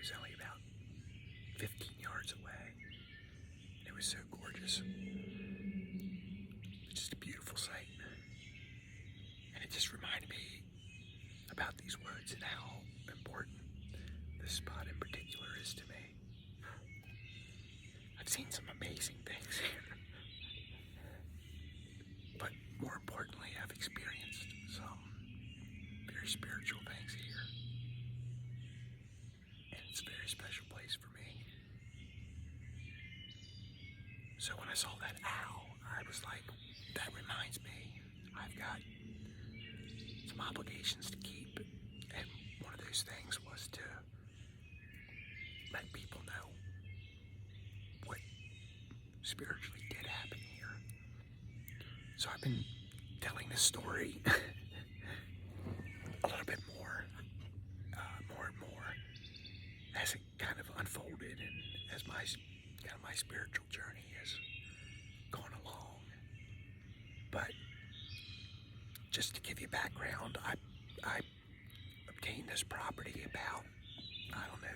was only about 15 yards away. It was so gorgeous. Just a beautiful sight. And it just reminded me about these woods and how important this spot in particular is to me. I've seen some amazing things here. But more importantly, I've experienced some very spiritual things here. And it's a very special place for me. So when I saw that owl, I was like, that reminds me, I've got some obligations to keep. And one of those things was to let people know what spiritually did happen here. So I've been telling this story a little bit more and more as it kind of unfolded and as my spiritual journey has gone along. But just to give you background, I obtained this property about, I don't know,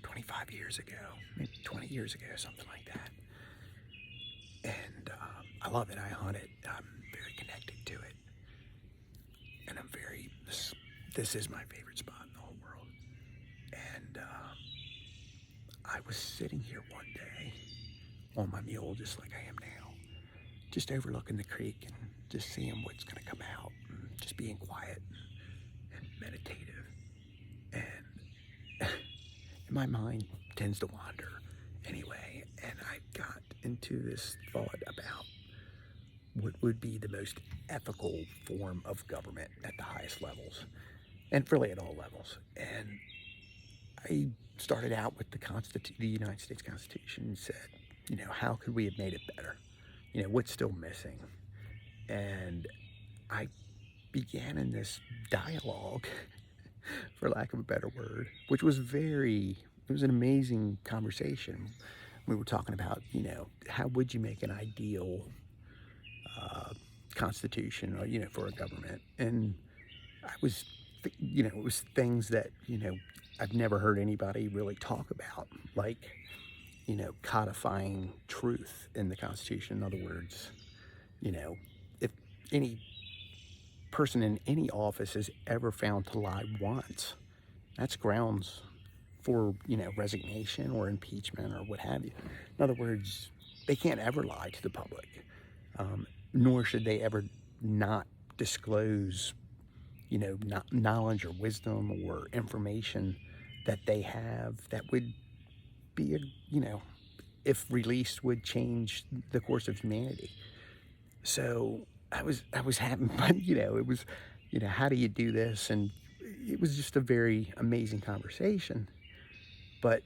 25 years ago, maybe 20 years ago, something like that. And I love it. I hunt it. I'm very connected to it. And I'm very, this is my favorite spot in the whole world. And I was sitting here one day on my mule, just like I am now, just overlooking the creek and just seeing what's going to come out, and just being quiet and meditative. And my mind tends to wander anyway, and I got into this thought about what would be the most ethical form of government at the highest levels, and really at all levels. And I started out with the United States Constitution and said, you know, how could we have made it better? You know, what's still missing? And I began in this dialogue, for lack of a better word, which was it was an amazing conversation. We were talking about, you know, how would you make an ideal constitution, or, you know, for a government? And I was, you know, it was things that, you know, I've never heard anybody really talk about, like, you know, codifying truth in the Constitution. In other words, you know, if any person in any office is ever found to lie once, that's grounds for, you know, resignation or impeachment or what have you. In other words, they can't ever lie to the public, nor should they ever not disclose, you know, knowledge or wisdom or information that they have that would be, you know, if released, would change the course of humanity. So I was having fun, you know, it was, you know, how do you do this? And it was just a very amazing conversation. But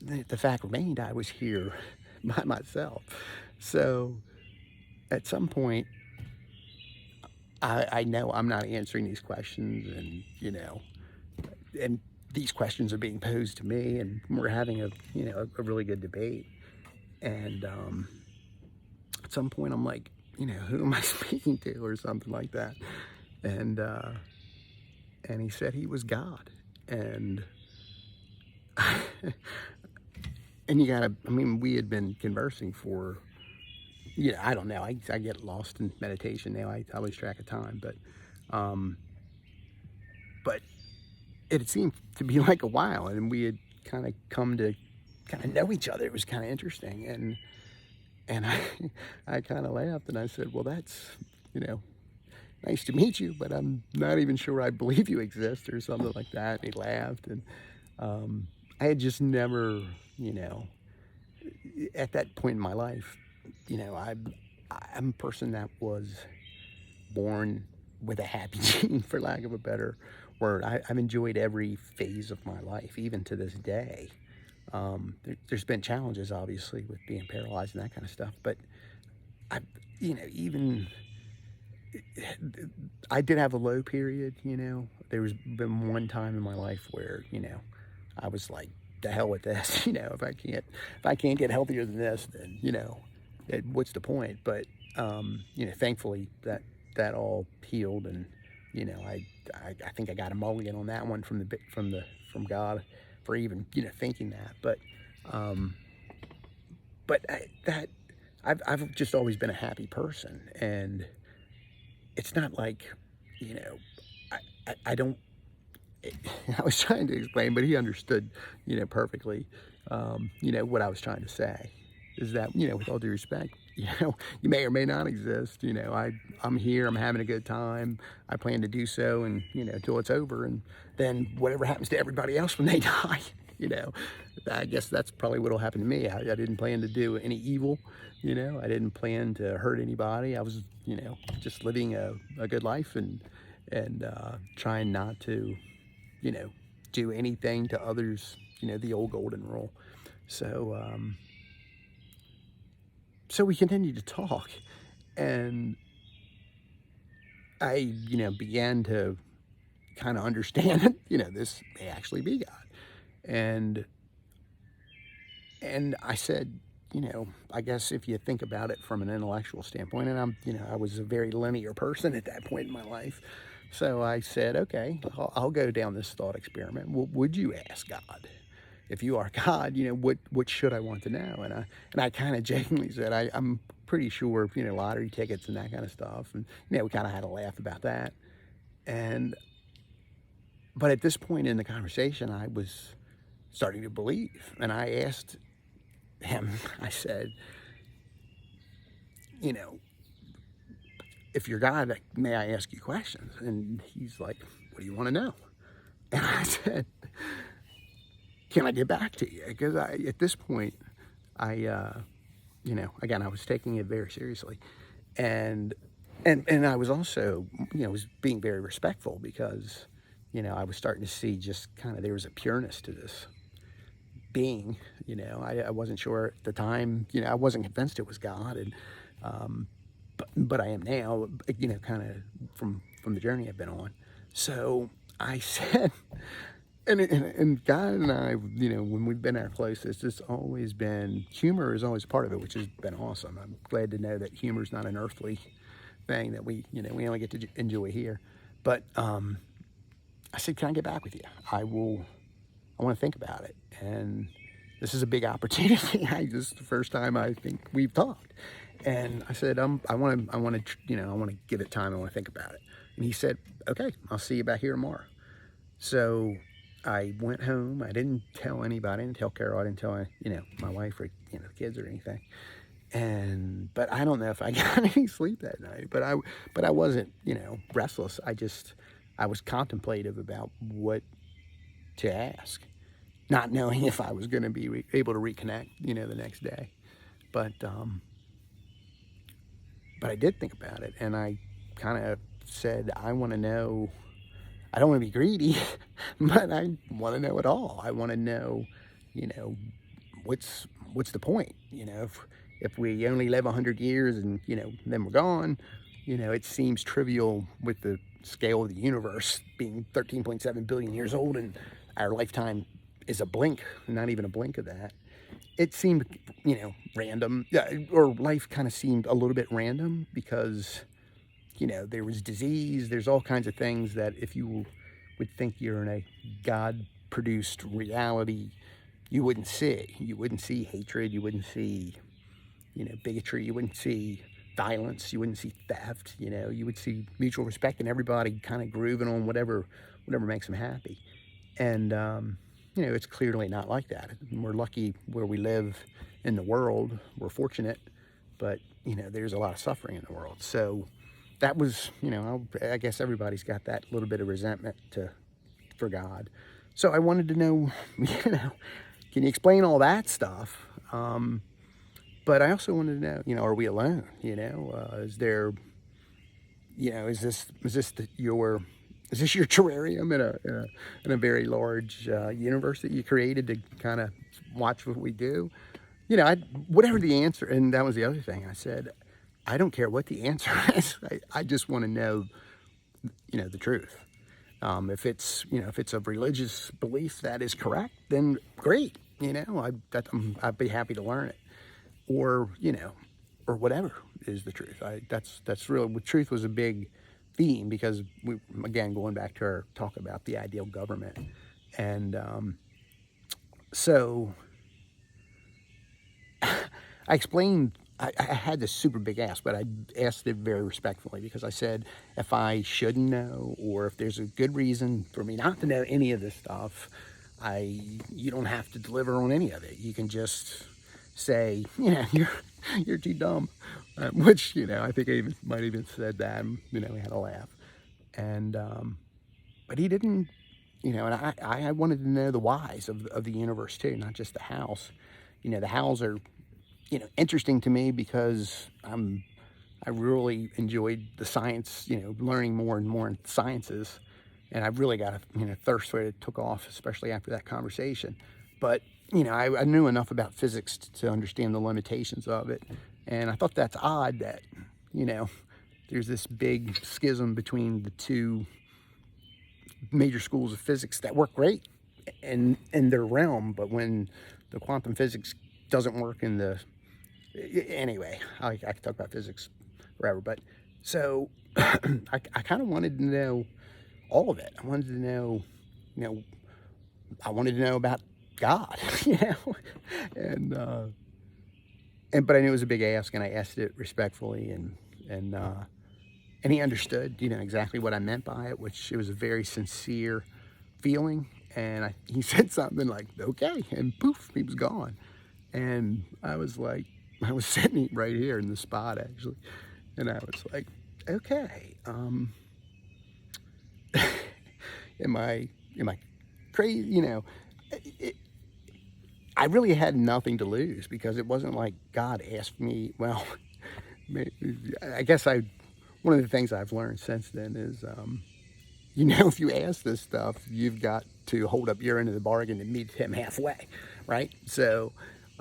the fact remained, I was here by myself. So at some point, I know I'm not answering these questions, and, you know, and these questions are being posed to me, and we're having a, you know, a really good debate. And at some point I'm like, you know, who am I speaking to, or something like that? And he said he was God. And and you gotta, I mean, we had been conversing for, you know, I don't know, I get lost in meditation now, I lose track of time, but it seemed to be like a while, and we had kind of come to kind of know each other. It was kind of interesting. And I kind of laughed, and I said, well, that's, you know, nice to meet you, but I'm not even sure I believe you exist, or something like that. And he laughed. And I had just never, you know, at that point in my life, you know, I'm a person that was born with a happy gene, for lack of a better word. I've enjoyed every phase of my life, even to this day. There's been challenges, obviously, with being paralyzed and that kind of stuff, but you know, even I did have a low period. You know, there was been one time in my life where, you know, I was like, the hell with this. You know, if I can't get healthier than this, then, you know, what's the point? But you know, thankfully that all healed, and, you know, I think I got a mulligan on that one from God for even thinking that. Um, that I've just always been a happy person, and it's not like you know I don't. I was trying to explain, but he understood perfectly. What I was trying to say is that with all due respect, you may or may not exist. I'm here. I'm having a good time. I plan to do so, and until it's over, and then whatever happens to everybody else when they die, you know, I guess that's probably what'll happen to me. I didn't plan to do any evil. I didn't plan to hurt anybody. I was just living a good life and trying not to do anything to others. The old golden rule. So we continued to talk, and I, began to kind of understand that, this may actually be God. And I said, I guess if you think about it from an intellectual standpoint, and I was a very linear person at that point in my life. So I said, okay, I'll go down this thought experiment. Would you ask God? If you are God, what should I want to know? And I kind of jokingly said, I'm pretty sure, lottery tickets and that kind of stuff. And, we kind of had a laugh about that. But at this point in the conversation, I was starting to believe. And I asked him, I said, if you're God, may I ask you questions? And he's like, what do you want to know? And I said, can I get back to you? Because at this point, again, I was taking it very seriously. And I was also, was being very respectful because, I was starting to see just kind of, there was a pureness to this being. I wasn't sure at the time, I wasn't convinced it was God. And, but I am now, kind of from the journey I've been on. So I said, and God and I, when we've been our closest, it's always been, humor is always part of it, which has been awesome. I'm glad to know that humor is not an earthly thing that we only get to enjoy here. But I said, can I get back with you? I want to think about it. And this is a big opportunity. This is the first time I think we've talked. And I said, I want to give it time. I want to think about it. And he said, okay, I'll see you back here tomorrow. So I went home. I didn't tell anybody. I didn't tell Carol. I didn't tell, my wife or, the kids or anything. But I don't know if I got any sleep that night, but I wasn't, restless. I was contemplative about what to ask, not knowing if I was going to be able to reconnect, the next day. But I did think about it, and I kind of said, I want to know. I don't want to be greedy, but I want to know it all. I want to know, what's the point? If we only live 100 years and, then we're gone, it seems trivial with the scale of the universe being 13.7 billion years old, and our lifetime is a blink, not even a blink of that. It seemed, random, or life kind of seemed a little bit random because, there was disease, there's all kinds of things that if you would think you're in a God-produced reality, you wouldn't see. You wouldn't see hatred, you wouldn't see, bigotry, you wouldn't see violence, you wouldn't see theft, you would see mutual respect and everybody kind of grooving on whatever makes them happy. And, it's clearly not like that. We're lucky where we live in the world. We're fortunate, but, there's a lot of suffering in the world. So that was, I guess everybody's got that little bit of resentment for God. So I wanted to know, can you explain all that stuff? But I also wanted to know, are we alone? Is there, is this your terrarium in a very large universe that you created to kind of watch what we do? Whatever the answer, and that was the other thing I said, I don't care what the answer is. I just want to know, the truth. If it's a religious belief that is correct, then great. I'd be happy to learn it. Or, or whatever is the truth. That's really, truth was a big theme, because we, again, going back to our talk about the ideal government. And so I explained, I had this super big ask, but I asked it very respectfully, because I said, if I shouldn't know, or if there's a good reason for me not to know any of this stuff, you don't have to deliver on any of it. You can just say, yeah, you're too dumb, which, I think I might even said that, and, we had a laugh. And, but he didn't, and I wanted to know the whys of the universe too, not just the hows. The hows are, interesting to me, because I really enjoyed the science, learning more and more in sciences. And I really got a, thirst for it. It took off, especially after that conversation. But, I knew enough about physics to understand the limitations of it. And I thought that's odd that, there's this big schism between the two major schools of physics that work great in their realm. But when the quantum physics doesn't work in the... Anyway, I could talk about physics forever. But so I kind of wanted to know all of it. I wanted to know, I wanted to know about God, and but I knew it was a big ask, and I asked it respectfully, and he understood, exactly what I meant by it, which it was a very sincere feeling. And he said something like, okay, and poof, he was gone. And I was sitting right here in the spot, actually, and I was like, okay, am I crazy? I really had nothing to lose, because it wasn't like God asked me. Well, I guess one of the things I've learned since then is, if you ask this stuff, you've got to hold up your end of the bargain and meet him halfway, right? So,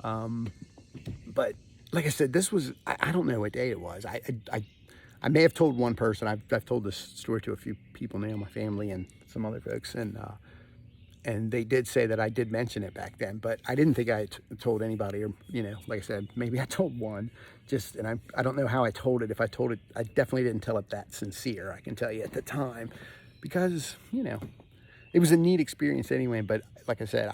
but like I said, this was, I don't know what day it was. I may have told one person. I've told this story to a few people now, my family and some other folks, and they did say that I did mention it back then, but I didn't think I told anybody, or, like I said, maybe I told one, and I don't know how I told it. If I told it, I definitely didn't tell it that sincere, I can tell you, at the time, because, it was a neat experience anyway. But like I said,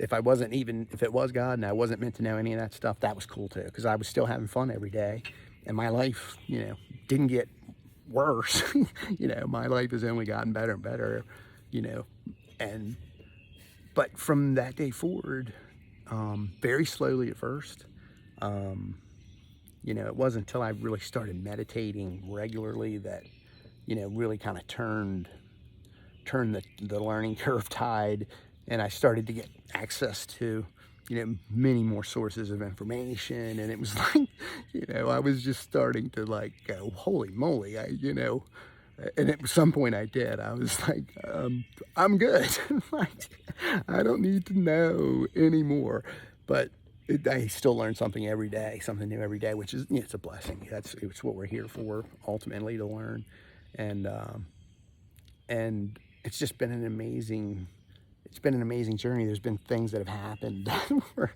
if it was God and I wasn't meant to know any of that stuff, that was cool too, because I was still having fun every day, and my life, didn't get worse. My life has only gotten better and better, but from that day forward, very slowly at first, it wasn't until I really started meditating regularly that, really kind of turned the learning curve tide, and I started to get access to, many more sources of information. And it was like, I was just starting to go, holy moly, and at some point I did. I was like, I'm good. I don't need to know anymore. But I still learn something every day, something new every day, which is, it's a blessing. It's what we're here for, ultimately, to learn. And it's just been an amazing journey. There's been things that have happened that were,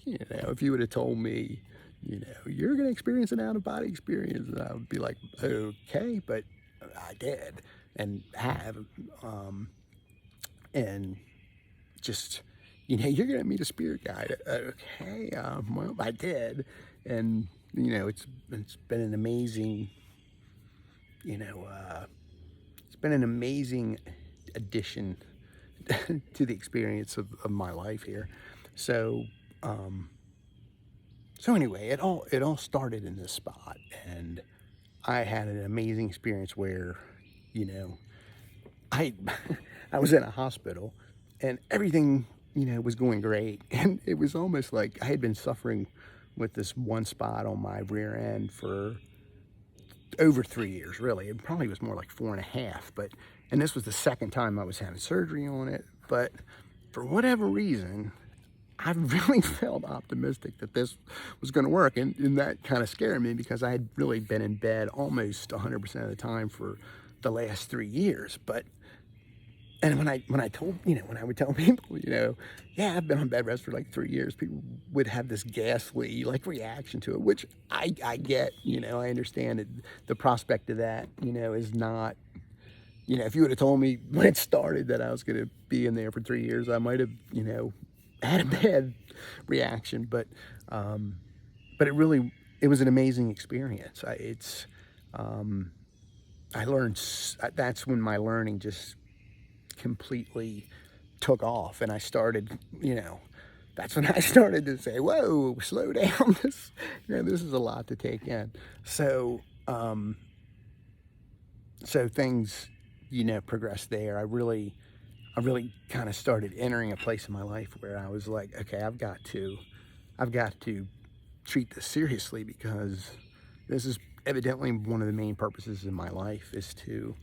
if you would have told me, you're going to experience an out-of-body experience, and I would be like, okay, but I did and have, and just, you're going to meet a spirit guide. Okay, well, I did, and, it's been an amazing, it's been an amazing addition to the experience of my life here. So, so anyway, it all started in this spot, and I had an amazing experience where, I I was in a hospital, and everything, was going great, and it was almost like I had been suffering with this one spot on my rear end for over 3 years, really. It probably was more like 4.5, and this was the second time I was having surgery on it. But for whatever reason, I really felt optimistic that this was going to work, and that kind of scared me, because I had really been in bed almost 100% of the time for the last 3 years. But And when I told, when I would tell people, yeah, I've been on bed rest for like 3 years, people would have this ghastly like reaction to it, which I get, I understand it. The prospect of that, is not, if you would have told me when it started that I was going to be in there for 3 years, I might have, had a bad reaction, but it was an amazing experience. Um, I learned, that's when my learning just completely took off, and I started, that's when I started to say, whoa, slow down. This is a lot to take in. So, so things, progressed there. I really kind of started entering a place in my life where I was like, okay, I've got to treat this seriously, because this is evidently one of the main purposes in my life, is to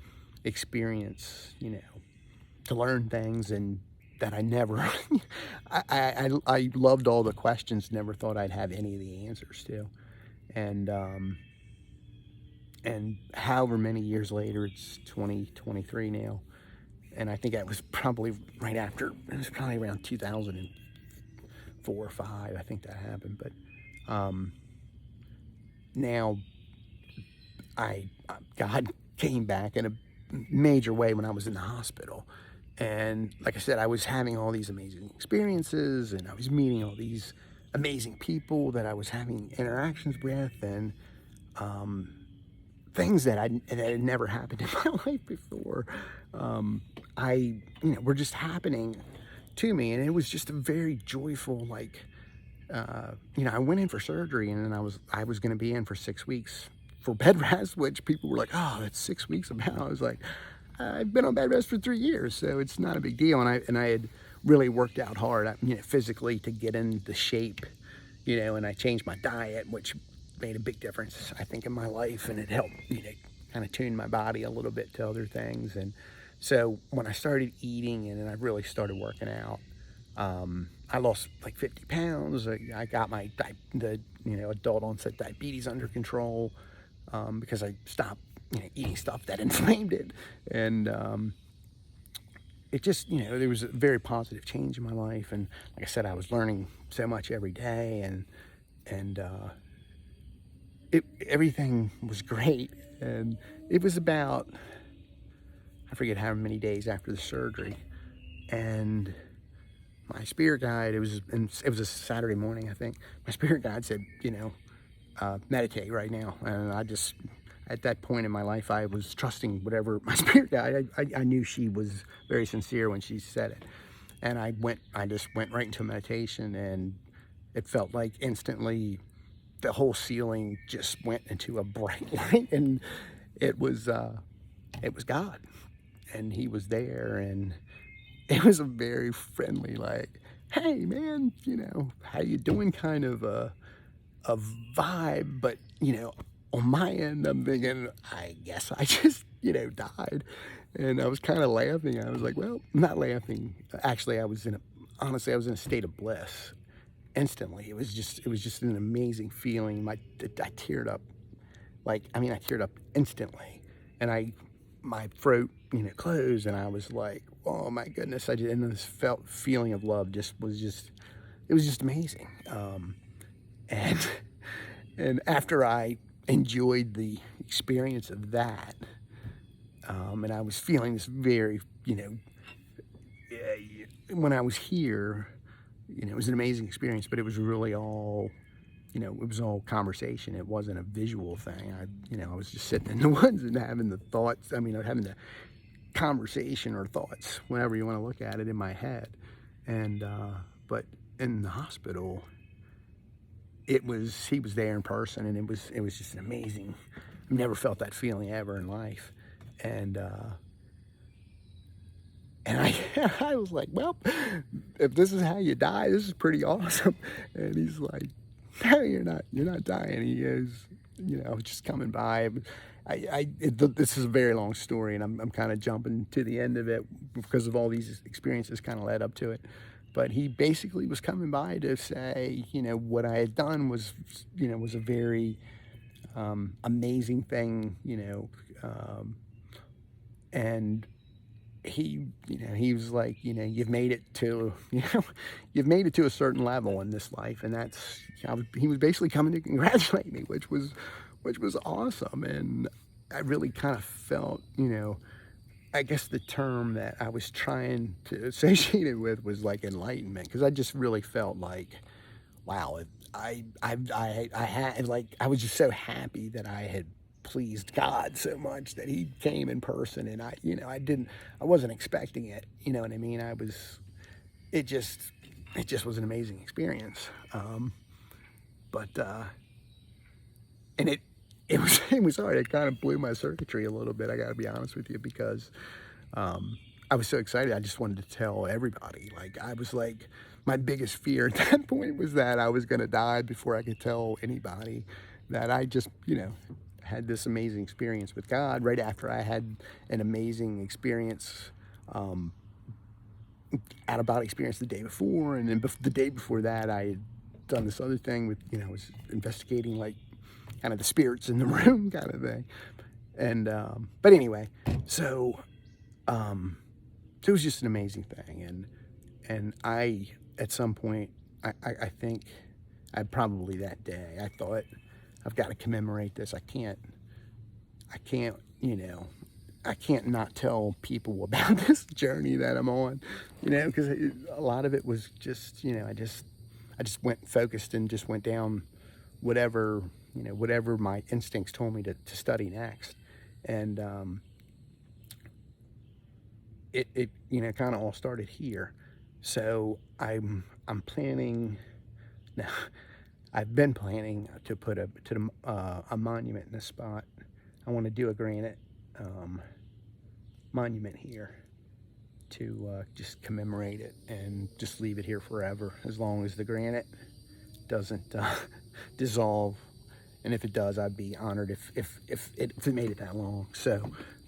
experience, to learn things, and that I never, I loved all the questions, never thought I'd have any of the answers to. And however many years later, it's 2023 now, and I think that was probably right after, it was probably around 2004 or 5, I think that happened. But now God came back in a major way when I was in the hospital. And like I said, I was having all these amazing experiences, and I was meeting all these amazing people that I was having interactions with, and things that had never happened in my life before. Were just happening to me, and it was just a very joyful, like, I went in for surgery, and then I was going to be in for 6 weeks for bed rest, which people were like, oh, that's 6 weeks about. I was like, I've been on bed rest for 3 years, so it's not a big deal. And I had really worked out hard, physically, to get into shape, and I changed my diet, which made a big difference, I think, in my life, and it helped, kind of tune my body a little bit to other things. And so when I started eating, and then I really started working out, I lost like 50 pounds. I got my adult onset diabetes under control, because I stopped eating stuff that inflamed it. And it just, there was a very positive change in my life. And like I said, I was learning so much every day, and everything was great. And it was about, I forget how many days after the surgery, and my spirit guide, it was a Saturday morning, I think. My spirit guide said, meditate right now. And I just, at that point in my life, I was trusting whatever my spirit guide. I knew she was very sincere when she said it. And I just went right into meditation, and it felt like instantly the whole ceiling just went into a bright light, and it was God, and He was there, and it was a very friendly, like, hey man, how you doing, kind of a vibe. But on my end, I'm thinking, I guess I just died. And I was kind of laughing. I was like, well, not laughing, actually. Honestly, I was in a state of bliss instantly. It was just an amazing feeling. I teared up, like, I teared up instantly, and my throat closed, and I was like, oh my goodness. And this feeling of love it was just amazing. And and after I enjoyed the experience of that, and I was feeling this very, when I was here, it was an amazing experience, but it was really all, it was all conversation. It wasn't a visual thing. I was just sitting in the woods and having the thoughts, having the conversation or thoughts, whenever you want to look at it, in my head. And, but in the hospital, he was there in person, and it was just an amazing, I've never felt that feeling ever in life. And I was like, well, if this is how you die, this is pretty awesome. And he's like, no, you're not dying. He goes, just coming by. This is a very long story, and I'm kind of jumping to the end of it because of all these experiences kind of led up to it. But he basically was coming by to say, what I had done was a very amazing thing, and he was like, you've made it to, you've made it to a certain level in this life. And he was basically coming to congratulate me, which was awesome. And I really kind of felt, I guess the term that I was trying to associate it with was like enlightenment, because I just really felt like, wow, I had, like, I was just so happy that I had pleased God so much that he came in person. And I wasn't expecting it, you know what I mean? It just was an amazing experience. But and it was hard. It kind of blew my circuitry a little bit, I gotta be honest with you, because I was so excited. I just wanted to tell everybody. Like, I was like, my biggest fear at that point was that I was gonna die before I could tell anybody that I just, had this amazing experience with God right after I had an amazing experience, out of body experience the day before. And then the day before that, I had done this other thing with, was investigating, like, kind of the spirits in the room kind of thing. And, but anyway, so it was just an amazing thing. And I, at some point, I think that day, I thought, I've got to commemorate this. I can't, I can't not tell people about this journey that I'm on, because a lot of it was just, I just went focused and just went down whatever my instincts told me to study next. And it kind of all started here. So I'm planning now. I've been planning to put a monument in this spot. I want to do a granite monument here to just commemorate it and just leave it here forever, as long as the granite doesn't dissolve. And if it does, I'd be honored if it made it that long. So,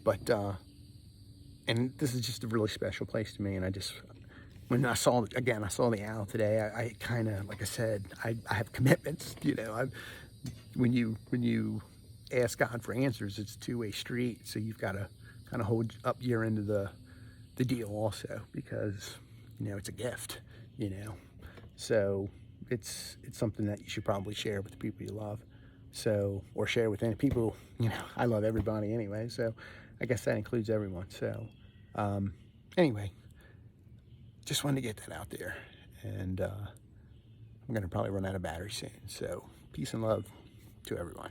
but and this is just a really special place to me. And when I saw the owl today, I kind of, like I said, I have commitments. When you ask God for answers, it's a two-way street. So you've got to kind of hold up your end of the deal also, because it's a gift. So it's something that you should probably share with the people you love. So, or share with any people. I love everybody anyway, so I guess that includes everyone. So anyway, just wanted to get that out there. And I'm gonna probably run out of battery soon. So peace and love to everyone.